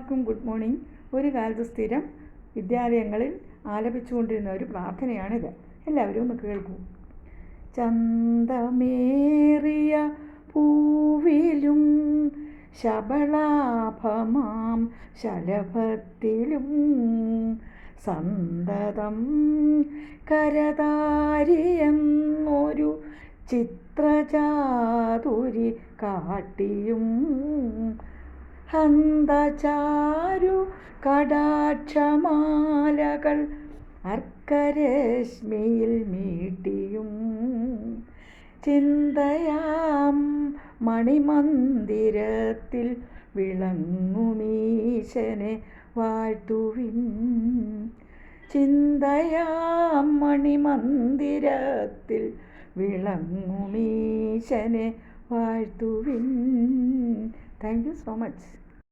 എല്ലാവർക്കും good morning. ഒരു കാലത്ത് സ്ഥിരം വിദ്യാലയങ്ങളിൽ ആലപിച്ചുകൊണ്ടിരുന്ന ഒരു പ്രാർത്ഥനയാണിത്. എല്ലാവരും ഒന്ന് കേൾക്കൂ. ചന്തമേറിയ പൂവിലും ശബളാഭമാം ശലഭത്തിലും സന്തതം കരതാരിയെന്നൊരു ചിത്രചാതുരി കാട്ടിയും ഹന്തചാരു കടാക്ഷമാലകൾ അർക്കരശ്മിയിൽ മീട്ടിയും ചിന്തയാം മണിമന്ദിരത്തിൽ വിളങ്ങുമീശനെ വാഴ്ത്തുവിൻ. ചിന്തയാം മണിമന്ദിരത്തിൽ വിളങ്ങുമീശനെ വാഴ്ത്തുവിൻ. Thank you so much.